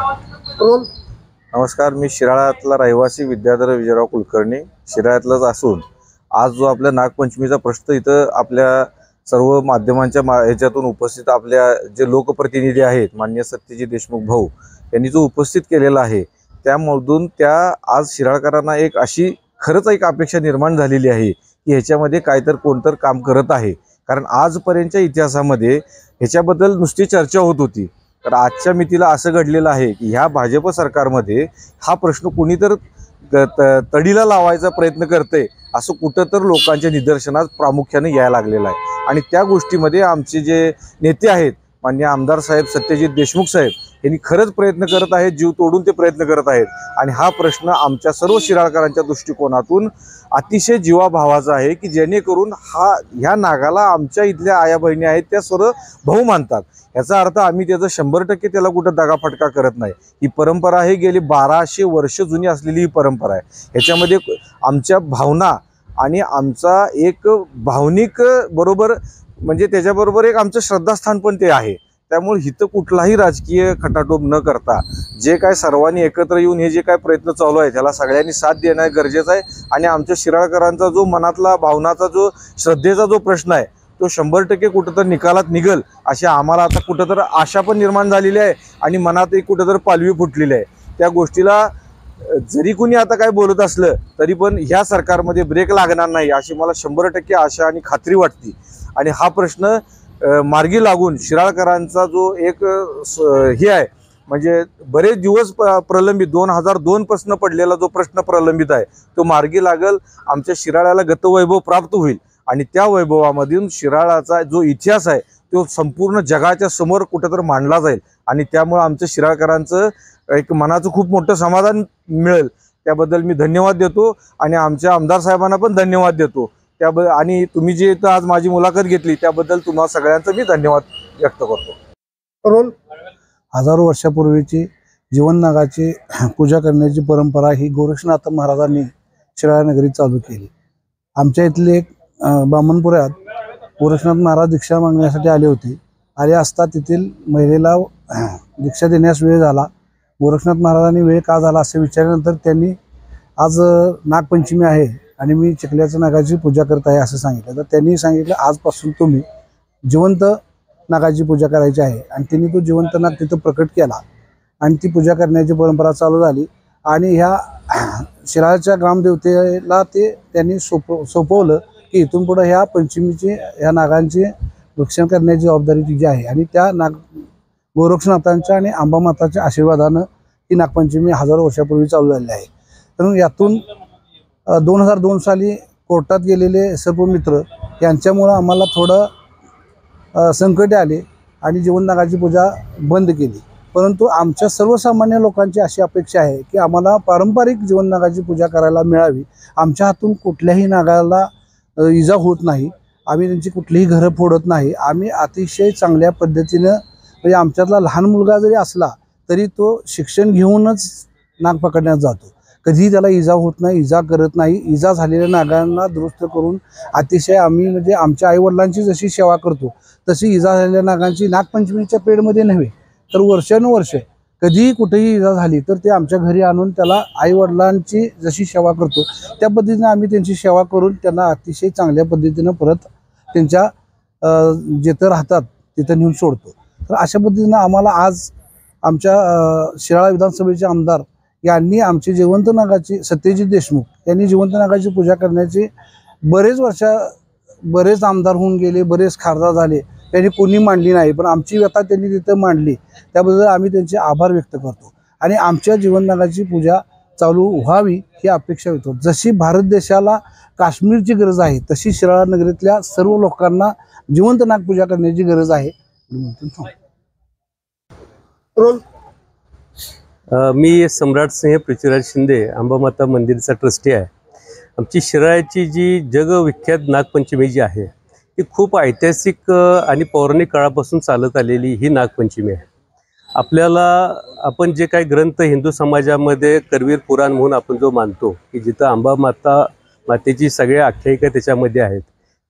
नमस्कार, मी शिराळ्यातला रहिवासी विद्याधर विजयराव कुलकर्णी शिराळ्यातलाच असून आज जो आपल्या नागपंचमीचा प्रश्न इथं आपल्या सर्व माध्यमांच्या ह्याच्यातून उपस्थित आपल्या जे लोकप्रतिनिधी आहेत माननीय सत्यजित देशमुख भाऊ यांनी जो उपस्थित केलेला आहे त्यामधून त्या आज शिराळकरांना एक अशी खरंच एक अपेक्षा निर्माण झालेली आहे की ह्याच्यामध्ये काहीतरी कोणतर काम करत आहे। कारण आजपर्यंतच्या इतिहासामध्ये ह्याच्याबद्दल नुसती चर्चा होत होती, तर आजच्या मितीला असं घडलेलं आहे की ह्या भाजप सरकारमध्ये हा प्रश्न कुणीतर तडीला लावायचा प्रयत्न करते असं कुठं तर लोकांच्या निदर्शनास प्रामुख्याने यायला लागलेलं आहे। आणि त्या गोष्टीमध्ये आमचे जे नेते आहेत माननीय आमदार साहेब सत्यजित देशमुख साहेब यांनी खरंच प्रयत्न करत आहेत, जीव तोडून ते प्रयत्न करत आहेत। आणि हा प्रश्न आमच्या सर्व शिराळकरांच्या दृष्टिकोनातून अतिशय जीवाभावाचा आहे की जेणेकरून ह्या नागाला आमच्या इथल्या आया बहिणी आहेत त्या सर्व भाऊ मानतात। याचा अर्थ आम्ही त्याचं 100% त्याला कुठं दगाफटका करत नाही। ही परंपरा आहे, गेली 1200 वर्ष जुनी असलेली ही परंपरा आहे। ह्याच्यामध्ये आमच्या भावना आणि आमचा एक भावनिक बरोबर म्हणजे त्याच्याबरोबर एक आमचं श्रद्धास्थान पण ते आहे। त्यामुळे इथं कुठलाही राजकीय खटाटोप न करता जे काय सर्वांनी एकत्र येऊन हे जे काय प्रयत्न चालू आहे त्याला सगळ्यांनी साथ देणं गरजेचं आहे। आणि आमच्या शिराळकरांचा जो मनातला भावनाचा जो श्रद्धेचा जो प्रश्न आहे तो 100% कुठंतर निकालात निघल अशी आम्हाला आता कुठंतर आशा पण निर्माण झालेली आहे आणि मनात एक कुठंतर पालवी फुटलेली आहे। त्या गोष्टीला जरी कुणी आता काय बोलत असलं तरी पण ह्या सरकारमध्ये ब्रेक लागणार नाही अशी मला 100% आशा आणि खात्री वाटते। आणि हा प्रश्न मार्गी लागून शिराळकरांचा जो एक हे आहे म्हणजे बरेच दिवस प्रलंबित 2002 पासून पडलेला जो प्रश्न प्रलंबित आहे तो मार्गी लागल, आमच्या शिराळ्याला गतवैभव प्राप्त होईल आणि त्या वैभवामधून शिराळाचा जो इतिहास आहे तो संपूर्ण जगाच्या समोर कुठेतरी मांडला जाईल। आणि त्यामुळे आमच्या शिराळकरांचं एक मनाचं खूप मोठं समाधान मिळेल। त्याबद्दल मी धन्यवाद देतो आणि आमच्या आमदार साहेबांना पण धन्यवाद देतो त्याबद्दल। आणि तुम्ही जे इथं आज माझी मुलाखत घेतली त्याबद्दल तुम्हा सगळ्यांचं मी धन्यवाद व्यक्त करतो। हजारो वर्षापूर्वीची जीवननागाची पूजा करण्याची परंपरा ही गोरक्षनाथ महाराजांनी शिराळा नगरीत चालू केली। आमच्या इथले एक बामणपुऱ्यात गोरक्षनाथ महाराज दीक्षा मागण्यासाठी आले होते। आले असता तेथील महिलेला दीक्षा देण्यास वेळ झाला। गोरक्षनाथ महाराजांनी वेळ का झाला असे विचारल्यानंतर त्यांनी आज नागपंचमी आहे आणि मी चिखल्याच्या नागाची पूजा करत आहे असं सांगितलं। तर त्यांनी सांगितलं आजपासून तुम्ही जिवंत नागाची पूजा करायची आहे आणि त्यांनी तो जिवंत नाग तिथं प्रकट केला आणि ती पूजा करण्याची परंपरा चालू झाली। आणि ह्या शिराळ्याच्या ग्रामदेवतेला ते त्यांनी सोपवलं की इथून पुढे ह्या पंचमीची ह्या नागांची रक्षण करण्याची जबाबदारी तिची आहे। आणि त्या गोरक्षनाथांच्या आणि अंबामाताच्या आशीर्वादानं ही नागपंचमी हजारो वर्षापूर्वी चालू झालेली आहे। तर यातून 2002 साली कोर्टात गेलेले सर्व मित्र यांच्यामुळं आम्हाला थोडं संकट आले आणि जीवननागाची पूजा बंद केली। परंतु आमच्या सर्वसामान्य लोकांची अशी अपेक्षा आहे की आम्हाला पारंपरिक जीवननागाची पूजा करायला मिळावी। आमच्या हातून कुठल्याही नागाला इजा होत नाही, आम्ही त्यांची कुठलीही घरं फोडत नाही। आम्ही अतिशय चांगल्या पद्धतीनं म्हणजे आमच्यातला लहान मुलगा जरी असला तरी तो शिक्षण घेऊनच नाग पकडण्यात जातो, कधीही त्याला इजा होत नाही, इजा करत नाही। इजा झालेल्या नागांना दुरुस्त करून अतिशय आम्ही म्हणजे आमच्या आईवडिलांची जशी सेवा करतो तशी इजा झालेल्या नागांची नागपंचमीच्या पिरियडमध्ये नव्हे तर वर्षानुवर्ष कधीही कुठेही इजा झाली तर ते आमच्या घरी आणून त्याला आईवडिलांची जशी सेवा करतो त्या पद्धतीने आम्ही त्यांची सेवा करून त्यांना अतिशय चांगल्या पद्धतीनं परत त्यांच्या जिथं राहतात तिथं नेऊन सोडतो। तर अशा पद्धतीनं आम्हाला आज आमच्या शिराळा विधानसभेचे आमदार यांनी आमची जिवंत नागाची सत्यजित देशमुख यांनी जिवंत नागाची पूजा करण्याची बरेच आमदार होऊन गेले, बरेच खासदार झाले, त्यांनी कोणी मांडली नाही, पण आमची व्यथा त्यांनी तिथं मांडली त्याबद्दल आम्ही त्यांचे आभार व्यक्त करतो। आणि आमच्या जीवन नागाची पूजा चालू व्हावी ही अपेक्षा होतो। जशी भारत देशाला काश्मीरची गरज आहे तशी शिराळा नगरीतल्या सर्व लोकांना जिवंत नाग पूजा करण्याची गरज आहे। मी सम्राट सिंह पृथ्वीराज शिंदे अंबामाता मंदिरचा ट्रस्टी आहे। आमची शिराळ्याची जी जगविख्यात नागपंचमी जी आहे ती खूप ऐतिहासिक आणि पौराणिक काळापासून चालत आलेली ही नागपंचमी आहे। आपल्याला आपण जे काही ग्रंथ हिंदू समाजामध्ये करवीर पुराण म्हणून आपण जो मानतो की जिथं मातेची सगळ्या आख्यायिका त्याच्यामध्ये आहेत,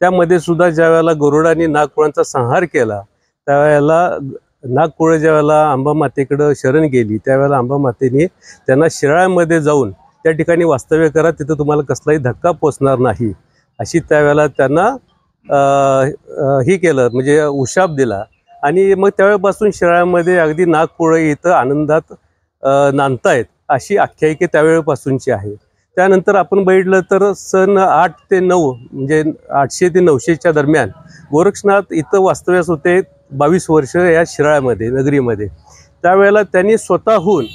त्यामध्ये सुद्धा ज्या वेळेला गरुडाने नागपुरांचा संहार केला त्यावेळेला नागपुळे ज्यावेळेला अंबामातेकडं शरण गेली त्यावेळेला अंबामातेने त्यांना शिराळ्यामध्ये जाऊन त्या ठिकाणी वास्तव्य करा, तिथं तुम्हाला कसलाही धक्का पोचणार नाही अशी त्यावेळेला त्यांना हे केलं, म्हणजे उशाप दिला. आणि मग त्यावेळेपासून शिराळ्यामध्ये अगदी नागपुळे इथं आनंदात नांदतायत अशी आख्यायिका त्यावेळेपासूनची आहे. त्यानंतर आपण बघितलं तर सन 8 ते 9 म्हणजे 800 ते 900च्या दरम्यान गोरक्षनाथ इथं वास्तव्यास होते 22 वर्ष या शिराळ्यामध्ये नगरीमध्ये. त्यावेळेला त्यांनी स्वतःहून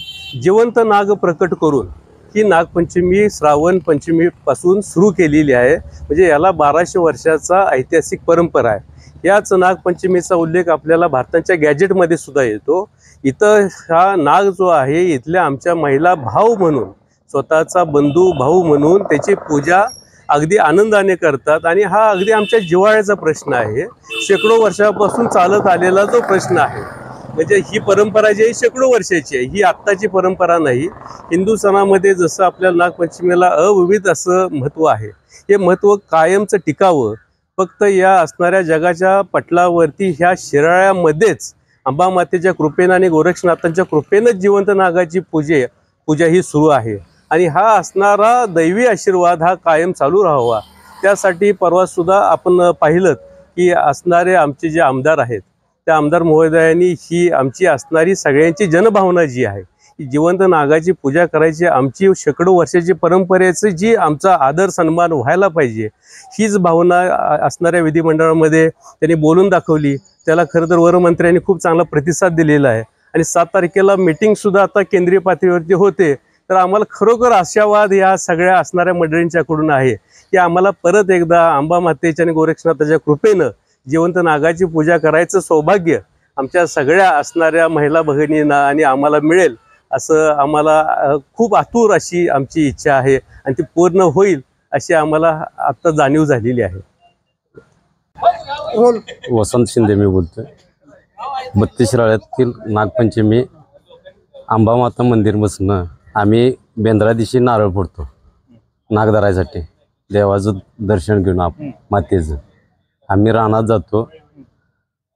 जिवंत नाग प्रकट करून ही नागपंचमी श्रावण पंचमीपासून सुरू केलेली आहे. म्हणजे याला 1200 वर्षाचा ऐतिहासिक परंपरा आहे. याच नागपंचमीचा उल्लेख आपल्याला भारताच्या गॅजेटमध्ये सुद्धा येतो. इथं हा नाग जो आहे इथल्या आमच्या महिला भाव म्हणून, स्वतःचा बंधू भाऊ म्हणून त्याची पूजा अगदी आनंदाने करतात. आणि हा अगदी आमच्या जिव्हाळ्याचा प्रश्न आहे. शेकडो वर्षापासून चालत आलेला जो प्रश्न आहे, म्हणजे ही परंपरा जी आहे शेकडो वर्षाची आहे, ही आत्ताची परंपरा नाही. हिंदू सणामध्ये जसं आपल्याला नागपंचमीला अविविध असं महत्त्व आहे, हे महत्त्व कायमचं टिकावं. फक्त या असणाऱ्या जगाच्या पटलावरती ह्या शिराळ्यामध्येच अंबामातेच्या कृपेनं आणि गोरक्षनाथांच्या कृपेनंच जिवंत नागाची पूजा ही सुरू आहे. आणि हा असणारा दैवी आशीर्वाद हा कायम चालू राहावा, त्यासाठी परवासुद्धा आपण पाहिलं की असणारे आमचे जे आमदार आहेत त्या आमदार महोदयांनी ही आमची असणारी सगळ्यांची जनभावना जी आहे, ही जिवंत नागाची पूजा करायची आमची शेकडो वर्षाची परंपरेचं जी आमचा आदर सन्मान व्हायला पाहिजे, हीच भावना असणाऱ्या विधिमंडळामध्ये त्यांनी बोलून दाखवली. त्याला खरं तर वरमंत्र्यांनी खूप चांगला प्रतिसाद दिलेला आहे. आणि 7 तारखेला मीटिंगसुद्धा आता केंद्रीय पातळीवरती होते. तर आम्हाला खरोखर आशावाद या सगळ्या असणाऱ्या मंडळींच्याकडून आहे की आम्हाला परत एकदा अंबामातेच्या आणि गोरक्षनाथाच्या कृपेनं जिवंत नागाची पूजा करायचं सौभाग्य आमच्या सगळ्या असणाऱ्या महिला भगिनींना आणि आम्हाला मिळेल, असं आम्हाला खूप आतुर अशी आमची इच्छा आहे. आणि ती पूर्ण होईल अशी आम्हाला आत्ता जाणीव झालेली आहे. वसंत शिंदे मी बोलतोय. 32 शिराळ्यातील नागपंचमी अंबामाता मंदिर बसणं आम्ही बेंद्रा दिवशी नारळ फोडतो नागधरायसाठी, देवाचं दर्शन घेऊन मातेचं. आम्ही रानात जातो,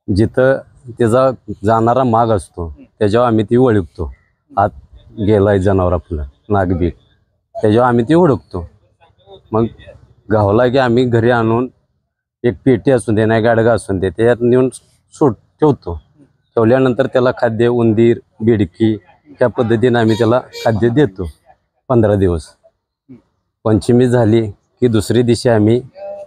जिथं त्याचा जाणारा माग असतो त्याच्यावर आम्ही ती ओळखतो. आत गेलाय जनावर आपलं नागबीक, त्याच्यावर आम्ही ती ओळखतो. मग गावला की आम्ही घरी आणून एक पेटी असून दे नाही गाडगा असून दे त्याच्यात नेऊन ठेवतो. ठेवल्यानंतर त्याला खाद्य उंदीर बिडकी ह्या पद्धतीने आम्ही त्याला खाद्य देतो 15 दिवस. पंचमी झाली की दुसरी दिवशी आम्ही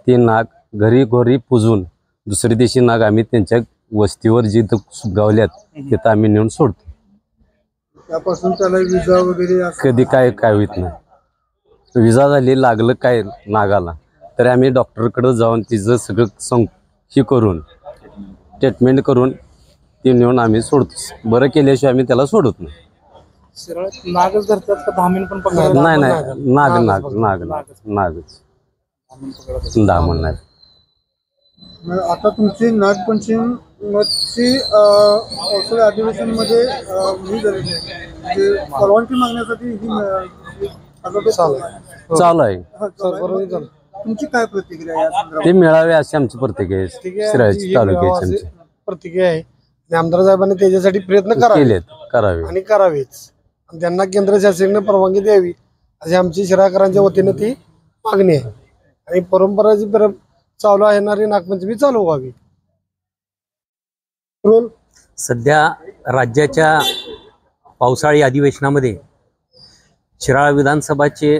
ती नाग घरी पुजून दुसरी दिवशी नाग आम्ही त्यांच्या वस्तीवर जिथं गावल्यात तिथं आम्ही नेऊन सोडतो. त्यापासून त्याला विजा वगैरे कधी काय होत नाही. विजा झाली लागलं काय नागाला तर आम्ही डॉक्टरकडे जाऊन तिचं सगळं हे करून ट्रीटमेंट करून ती नेऊन आम्ही सोडतो. बरं केल्याशिवाय आम्ही त्याला सोडत नाही. नागच धरतात का धामीन पण पकडतात? नाही नागच धामण नाही. आता तुमची नागपंचमीची पावसाळी अधिवेशन मध्ये ही झालेली आहे, परवानगी मागण्यासाठी चालू आहे. तुमची काय प्रतिक्रिया या संदर्भात? ते मिळावे अशी आमची प्रतिक्रिया आहे. शिराळ्याची तालुक्याची आमची प्रतिक्रिया आहे. आमदार साहेबांनी त्याच्यासाठी प्रयत्न करावे आणि करावेच. त्यांना केंद्र शासनाने परवानगी द्यावी अशी आमची शिराळकरांच्या वतीने ती मागणी आहे. आणि परंपराची चालू येणारी नागपंचमी चालू व्हावी. सध्या राज्याच्या पावसाळी अधिवेशनामध्ये शिराळा विधानसभाचे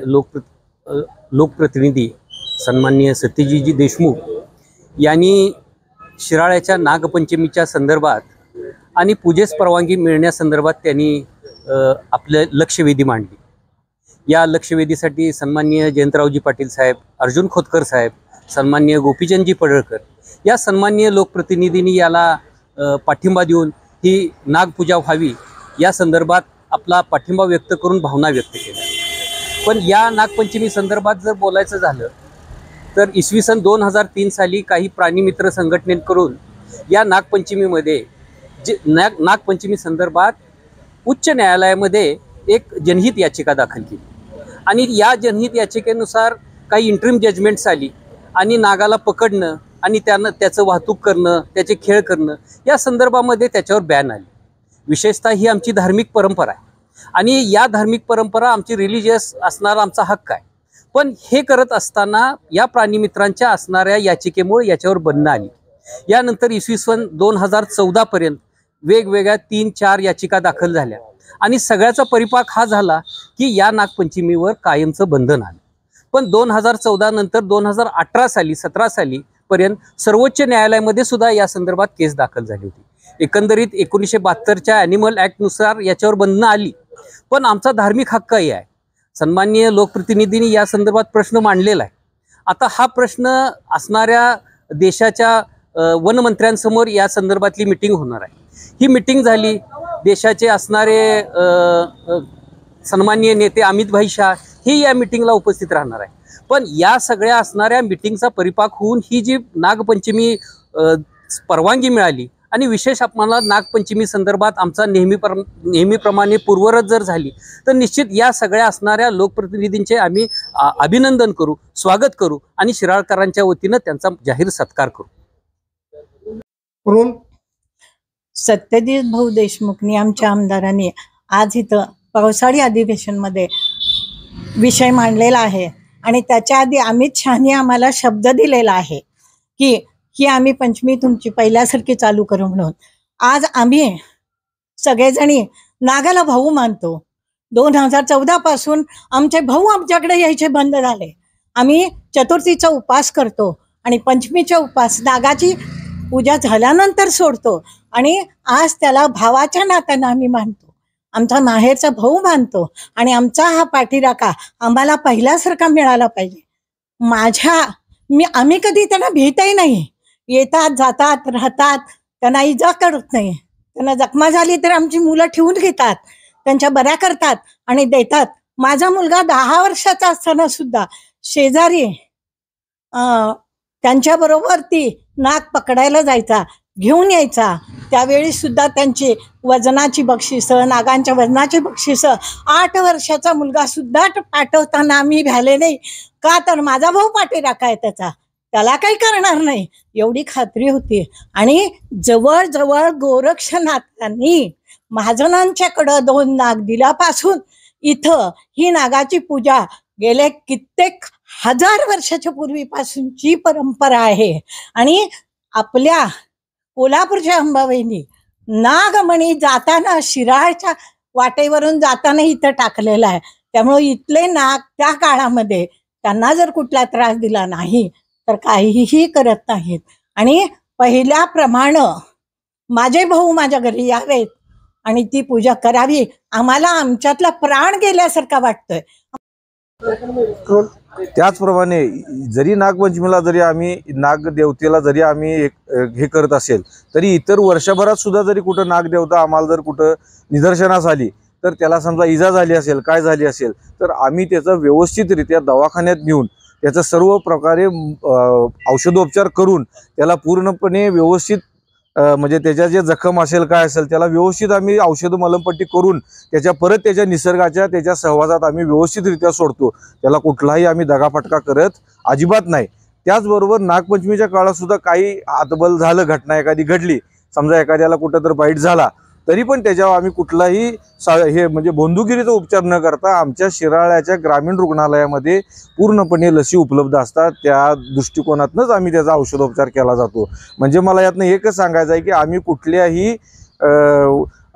लोकप्रतिनिधी सन्माननीय सत्यजीतजी देशमुख यांनी शिराळ्याच्या नागपंचमीच्या संदर्भात आणि पूजेस परवानगी मिळण्यासंदर्भात त्यांनी आपलं लक्षवेधी मांडली. या लक्षवेधीसाठी सन्माननीय जयंतरावजी पाटील साहेब, अर्जुन खोतकर साहेब, सन्माननीय गोपीचंदजी पडळकर या सन्माननीय लोकप्रतिनिधींनी याला पाठिंबा देऊन ही नागपूजा व्हावी या संदर्भात आपला पाठिंबा व्यक्त करून भावना व्यक्त केल्या. पण या नागपंचमी संदर्भात जर बोलायचं झालं तर इसवी सन 2003 साली काही प्राणीमित्र संघटनेकडून या नागपंचमीमध्ये नागपंचमी संदर्भात उच्च न्यायालयामध्ये एक जनहित याचिका दाखल केली. आणि या जनहित याचिकेनुसार काही इंटरिम जजमेंट्स आली आणि नागाला पकडणं आणि त्याचं वाहतूक करणं, त्याचे खेळ करणं या संदर्भामध्ये त्याच्यावर बॅन आली. विशेषतः ही आमची धार्मिक परंपरा आहे आणि या धार्मिक परंपरा आमची रिलिजियस असणारा आमचा हक्क आहे. पण हे करत असताना या प्राणीमित्रांच्या असणाऱ्या याचिकेमुळे याच्यावर बंदी आली. यानंतर इसवी सन 2014 पर्यंत वेगवेगळ्या 3-4 याचिका दाखल झाल्या आणि सगळ्याचा परिपाक हा झाला की या नागपंचमीवर कायमचं बंधन आलं. पण 2014 नंतर 2018 साली 17 साली पर्यंत सर्वोच्च न्यायालयामध्ये सुद्धा या संदर्भात केस दाखल झाली होती. एकंदरीत 1972च्या ॲनिमल ॲक्टनुसार याच्यावर बंधनं आली. पण आमचा धार्मिक हक्कही आहे. सन्माननीय लोकप्रतिनिधींनी या संदर्भात प्रश्न मांडलेला आहे. आता हा प्रश्न असणाऱ्या देशाच्या वनमंत्र्यांसमोर या संदर्भातली मीटिंग होणार आहे. ही मीटिंग झाली, देशाचे असणारे सन्माननीय नेते अमित भाई शाह हे या मीटिंगला उपस्थित राहणार आहे. पण या सगळ्या असणाऱ्या मीटिंगचा परिपाक होऊन ही जी नागपंचमी परवानगी मिळाली आणि विशेष आम्हाला नागपंचमी संदर्भात आमचा नेहमीप्रमाणे पूर्वरत जर झाली तर निश्चित या सगळ्या असणाऱ्या लोकप्रतिनिधींचे आम्ही अभिनंदन करू, स्वागत करू आणि शिराळकरांच्या वतीनं त्यांचा जाहीर सत्कार करू. सत्यजित भाऊ देशमुखनी आमच्या आमदारांनी आज इथं पावसाळी अधिवेशनमध्ये विषय मांडलेला आहे आणि त्याच्या आधी अमित शहानी आम्हाला शब्द दिलेला आहे की आम्ही पंचमी तुमची पहिल्यासारखी चालू करू म्हणून. आज आम्ही सगळेजणी नागाला भाऊ मानतो. 2014 पासून आमचे भाऊ आमच्याकडे यायचे बंद झाले. आम्ही चतुर्थीचा उपास करतो आणि पंचमीचा उपास नागाची पूजा झाल्यानंतर सोडतो आणि आज त्याला भावाच्या नात्यानं आम्ही मानतो. आमचा माहेरचा भाऊ मानतो आणि आमचा हा पाठीराखा आम्हाला पहिल्यासारखा मिळाला पाहिजे. आम्ही कधी त्यांना भेटही नाही. येतात, जातात, राहतात, त्यांना इजा करत नाही. त्यांना जखमा झाली तर आमची मुलं ठेवून घेतात, त्यांच्या बऱ्या करतात आणि देतात. माझा मुलगा 10 वर्षाचा असताना सुद्धा शेजारी त्यांच्याबरोबर ती नाग पकडायला जायचा, घेऊन यायचा. त्यावेळी सुद्धा त्यांची वजनाची बक्षिसं, नागांच्या वजनाची बक्षिसं 8 वर्षाचा मुलगा सुद्धा पाठवताना आम्ही भ्याले नाही. का तर माझा भाऊ पाठीराखा आहे, त्याला काही करणार नाही एवढी खात्री होती. आणि जवळजवळ गोरक्षनाथांनी महाजनांच्याकडं 2 नाग दिल्यापासून इथं ही नागाची पूजा गेले कित्येक हजार वर्षाच्या पूर्वीपासूनची परंपरा आहे. आणि आपल्या कोल्हापूरच्या अंबाबाईंनी नागमणी जाताना शिराळच्या वाटेवरून जाताना इथं टाकलेला आहे. त्यामुळे इथले नाग त्या काळामध्ये त्यांना जर कुठला त्रास दिला नाही तर काहीही करत नाहीत. आणि पहिल्याप्रमाणे माझे भाऊ माझ्या घरी यावेत आणि ती पूजा करावी. आम्हाला आमच्यातला प्राण गेल्यासारखा वाटतोय. त्याचप्रमाणे जरी नागपंचमीला जरी आम्ही नागदेवतेला जरी आम्ही हे करत असेल तरी इतर वर्षभरात सुद्धा जरी कुठं नागदेवता आम्हाला जर कुठं निदर्शनास आली तर त्याला समजा इजा झाली असेल, काय झाली असेल तर आम्ही त्याचं व्यवस्थितरित्या दवाखान्यात नेऊन त्याचं सर्व प्रकारे औषधोपचार करून त्याला पूर्णपणे व्यवस्थित म्हणजे त्याच्या जे जखम असेल काय असेल त्याला व्यवस्थित आम्ही औषध मलमपट्टी करून परत त्याच्या निसर्गाच्या त्याच्या सहवासात आम्ही व्यवस्थितरित्या सोडतो. त्याला कुठलाही आम्ही दगाफटका करत अजिबात नाही. त्याचबरोबर नागपंचमीच्या काळात सुद्धा काही आतबल झालं, घटना एखादी घडली, समजा एखाद्याला कुठं तर बाईट झाला तरी पण त्याच्यावर आम्ही कुठलाही हे म्हणजे बंदुगिरीचा उपचार न करता आमच्या शिराळ्याच्या ग्रामीण रुग्णालयामध्ये पूर्णपणे लसी उपलब्ध असतात. त्या दृष्टिकोनातूनच आम्ही त्याचा औषधोपचार केला जातो. म्हणजे मला यातनं एकच सांगायचं आहे की आम्ही कुठल्याही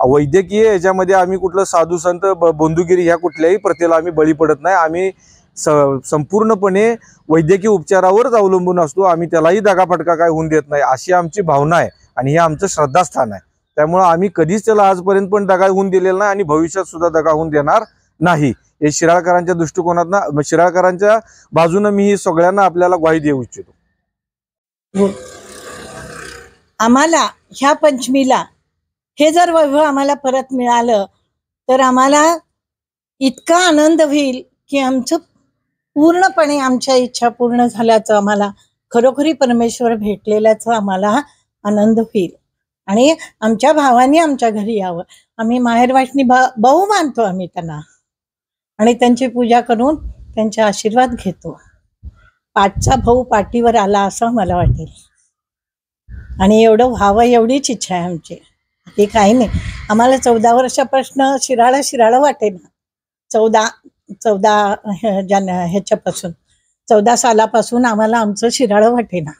वैद्यकीय याच्यामध्ये आम्ही कुठलं साधू संत बंदुगिरी ह्या कुठल्याही प्रथेला आम्ही बळी पडत नाही. आम्ही संपूर्णपणे वैद्यकीय उपचारावरच अवलंबून असतो. आम्ही त्यालाही दगाफटका काय होऊन देत नाही अशी आमची भावना आहे आणि हे आमचं श्रद्धास्थान आहे. त्यामुळे आम्ही कधीच त्याला आजपर्यंत पण दगा होऊन दिलेला नाही आणि भविष्यात सुद्धा दगा होऊन देणार नाही. हे शिराळकरांच्या दृष्टिकोनातनं, शिराळकरांच्या बाजूनं मी सगळ्यांना आपल्याला ग्वाही देऊ इच्छितो. आम्हाला ह्या पंचमीला हे जर वैभव आम्हाला परत मिळालं तर आम्हाला इतका आनंद होईल की आमचं पूर्णपणे आमच्या इच्छा पूर्ण झाल्याचं, आम्हाला खरोखरी परमेश्वर भेटलेल्याचं आम्हाला आनंद होईल. आणि आमच्या भावाने आमच्या घरी यावं. आम्ही माहेरवाटणी भाऊ मानतो आम्ही त्यांना आणि त्यांची पूजा करून त्यांचे आशीर्वाद घेतो. पाठचा भाऊ पाठीवर आला असं मला वाटेल. आणि एवढं व्हावं एवढीच इच्छा आहे आमची, ते काही नाही. आम्हाला 14 वर्षापासून शिराळा वाटेना. 14 ह्याच्यापासून 14 सालापासून आम्हाला आमचं शिराळं वाटेना.